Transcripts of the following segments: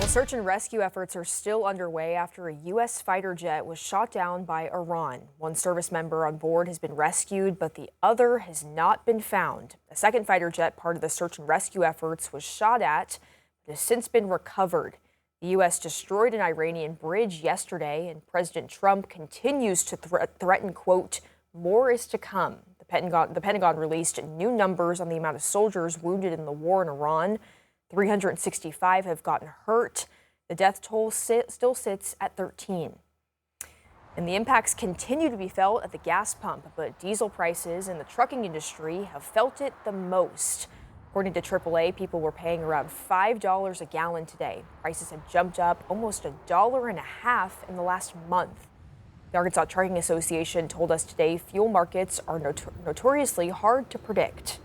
Well, search and rescue efforts are still underway after a U.S. fighter jet was shot down by Iran. One service member on board has been rescued, but the other has not been found. A second fighter jet, part of the search and rescue efforts, was shot at, but has since been recovered. The U.S. destroyed an Iranian bridge yesterday, and President Trump continues to threaten, quote, more is to come. The Pentagon released new numbers on the amount of soldiers wounded in the war in Iran. 365 have gotten hurt. The death toll still sits at 13. And the impacts continue to be felt at the gas pump, but diesel prices in the trucking industry have felt it the most. According to AAA, people were paying around $5 a gallon today. Prices have jumped up almost $1.50 in the last month. The Arkansas Trucking Association told us today fuel markets are notoriously hard to predict.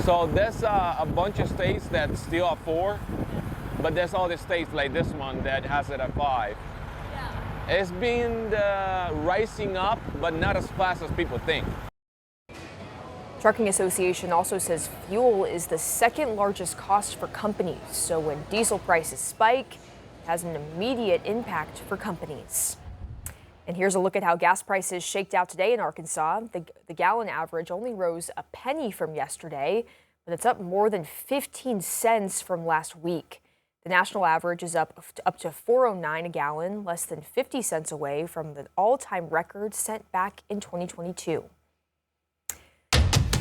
So there's a bunch of states that still are 4, but there's all the states like this one that has it at 5. Yeah. It's been rising up, but not as fast as people think. Trucking Association also says fuel is the second largest cost for companies. So when diesel prices spike, it has an immediate impact for companies. And here's a look at how gas prices shaked out today in Arkansas. The gallon average only rose a penny from yesterday, but it's up more than 15 cents from last week. The national average is up to $4.09 a gallon, less than 50 cents away from the all-time record set back in 2022.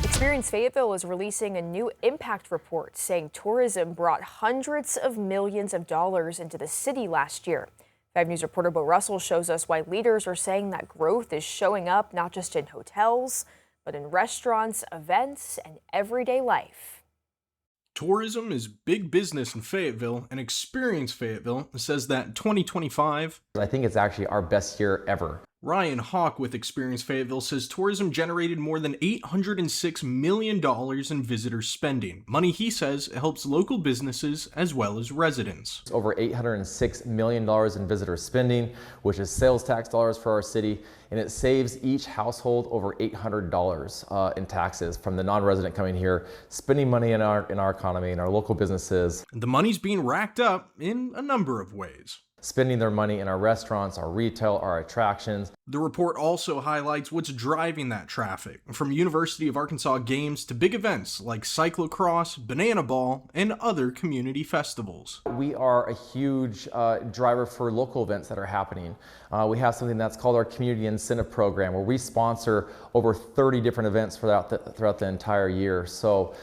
Experience Fayetteville is releasing a new impact report saying tourism brought hundreds of millions of dollars into the city last year. 5 News reporter Bo Russell shows us why leaders are saying that growth is showing up not just in hotels, but in restaurants, events, and everyday life. Tourism is big business in Fayetteville, and Experience Fayetteville says that in 2025, I think it's actually our best year ever. Ryan Hawk with Experience Fayetteville says tourism generated more than $806 million in visitor spending. Money he says helps local businesses as well as residents. It's over $806 million in visitor spending, which is sales tax dollars for our city, and it saves each household over $800 in taxes from the non-resident coming here, spending money in our economy and our local businesses. The money's being racked up in a number of ways. Spending their money in our restaurants, our retail, our attractions. The report also highlights what's driving that traffic, from University of Arkansas games to big events like cyclocross, banana ball, and other community festivals. We are a huge driver for local events that are happening. We have something that's called our Community Incentive Program, where we sponsor over 30 different events throughout the entire year. So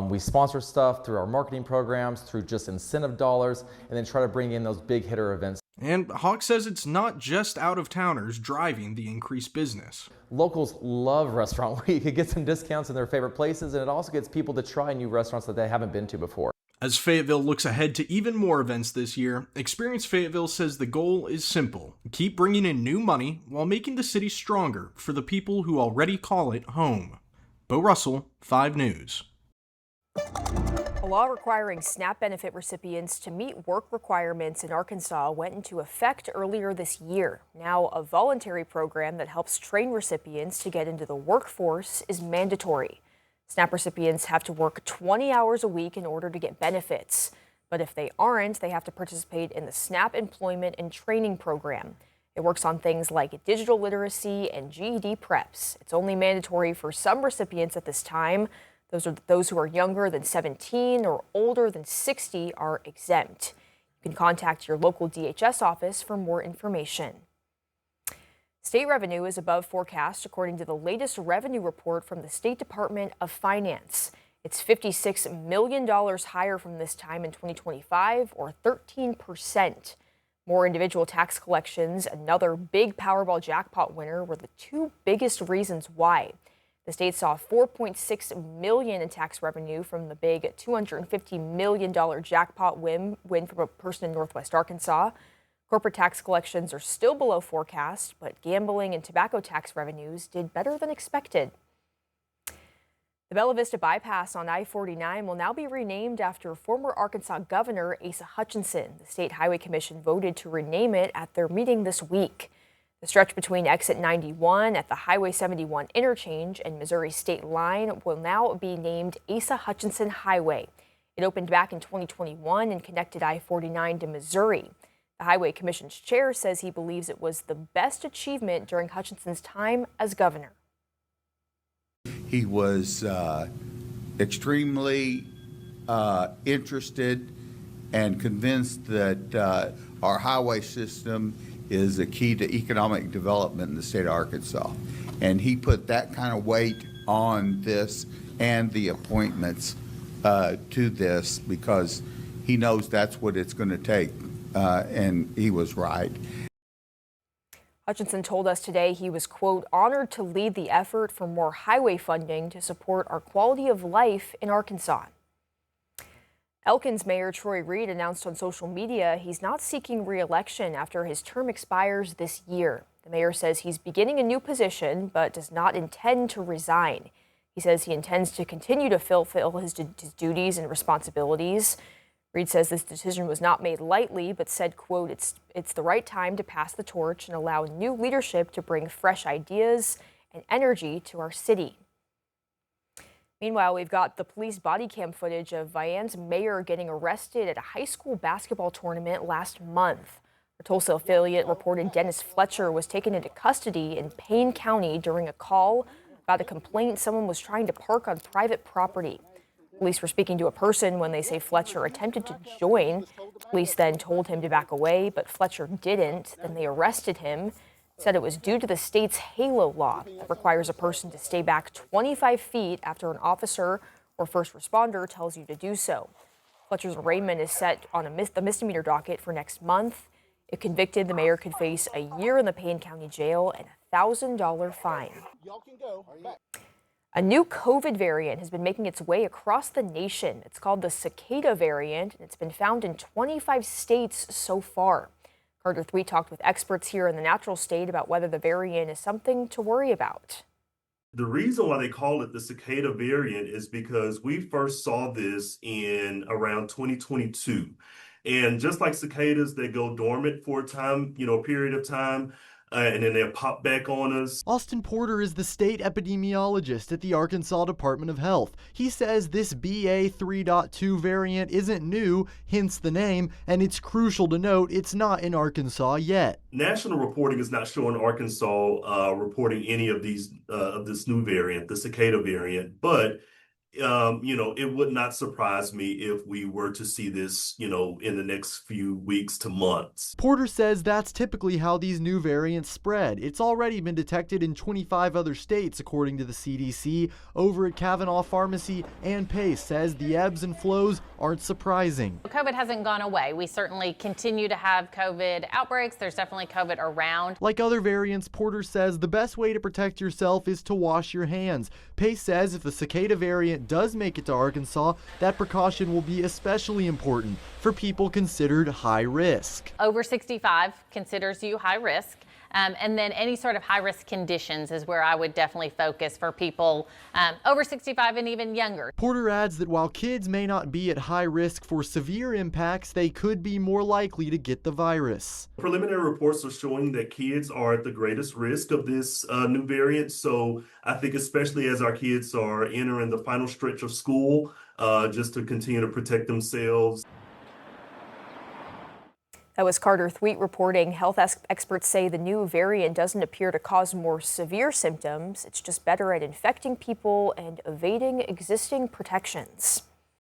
we sponsor stuff through our marketing programs, through just incentive dollars, and then try to bring in those big hitter events. And Hawk says it's not just out-of-towners driving the increased business. Locals love Restaurant Week. It gets them discounts in their favorite places, and it also gets people to try new restaurants that they haven't been to before. As Fayetteville looks ahead to even more events this year, Experience Fayetteville says the goal is simple: keep bringing in new money while making the city stronger for the people who already call it home. Bo Russell, 5 News. A law requiring SNAP benefit recipients to meet work requirements in Arkansas went into effect earlier this year. Now, a voluntary program that helps train recipients to get into the workforce is mandatory. SNAP recipients have to work 20 hours a week in order to get benefits. But if they aren't, they have to participate in the SNAP Employment and Training Program. It works on things like digital literacy and GED preps. It's only mandatory for some recipients at this time. Those who are younger than 17 or older than 60 are exempt. You can contact your local DHS office for more information. State revenue is above forecast, according to the latest revenue report from the State Department of Finance. It's $56 million higher from this time in 2025, or 13%. More individual tax collections, another big Powerball jackpot winner, were the 2 biggest reasons why. The state saw $4.6 million in tax revenue from the big $250 million jackpot win from a person in Northwest Arkansas. Corporate tax collections are still below forecast, but gambling and tobacco tax revenues did better than expected. The Bella Vista bypass on I-49 will now be renamed after former Arkansas Governor Asa Hutchinson. The State Highway Commission voted to rename it at their meeting this week. The stretch between exit 91 at the Highway 71 interchange and Missouri state line will now be named Asa Hutchinson Highway. It opened back in 2021 and connected I-49 to Missouri. The Highway Commission's chair says he believes it was the best achievement during Hutchinson's time as governor. He was extremely interested and convinced that our highway system is a key to economic development in the state of Arkansas. And he put that kind of weight on this and the appointments to this because he knows that's what it's going to take. And he was right. Hutchinson told us today he was, quote, honored to lead the effort for more highway funding to support our quality of life in Arkansas. Elkin's Mayor Troy Reed announced on social media he's not seeking re-election after his term expires this year. The mayor says he's beginning a new position but does not intend to resign. He says he intends to continue to fulfill his duties and responsibilities. Reed says this decision was not made lightly, but said, quote, it's the right time to pass the torch and allow new leadership to bring fresh ideas and energy to our city. Meanwhile, we've got the police body cam footage of Vianne's mayor getting arrested at a high school basketball tournament last month. The Tulsa affiliate reported Dennis Fletcher was taken into custody in Payne County during a call about a complaint someone was trying to park on private property. Police were speaking to a person when they say Fletcher attempted to join. Police then told him to back away, but Fletcher didn't. Then they arrested him, said it was due to the state's HALO law that requires a person to stay back 25 feet after an officer or first responder tells you to do so. Fletcher's arraignment is set on the misdemeanor docket for next month. If convicted, the mayor could face a year in the Payne County jail and a $1,000 fine. A new COVID variant has been making its way across the nation. It's called the cicada variant, and it's been found in 25 states so far. Carter Thweet talked with experts here in the natural state about whether the variant is something to worry about. The reason why they call it the cicada variant is because we first saw this in around 2022. And just like cicadas, they go dormant for a time, a period of time. And then they'll pop back on us. Austin Porter is the state epidemiologist at the Arkansas Department of Health. He says this BA 3.2 variant isn't new, hence the name, and it's crucial to note it's not in Arkansas yet. National reporting is not showing Arkansas reporting any of these of this new variant, the cicada variant, but it would not surprise me if we were to see this, in the next few weeks to months. Porter says that's typically how these new variants spread. It's already been detected in 25 other states, according to the CDC. Over at Kavanaugh Pharmacy, Ann Pace says the ebbs and flows aren't surprising. COVID hasn't gone away. We certainly continue to have COVID outbreaks. There's definitely COVID around. Like other variants, Porter says the best way to protect yourself is to wash your hands. Pace says if the cicada variant does make it to Arkansas, that precaution will be especially important for people considered high risk. Over 65 considers you high risk. And then any sort of high-risk conditions is where I would definitely focus for people over 65 and even younger. Porter adds that while kids may not be at high risk for severe impacts, they could be more likely to get the virus. Preliminary reports are showing that kids are at the greatest risk of this new variant. So I think especially as our kids are entering the final stretch of school, just to continue to protect themselves. That was Carter Thweet reporting. Health experts say the new variant doesn't appear to cause more severe symptoms. It's just better at infecting people and evading existing protections.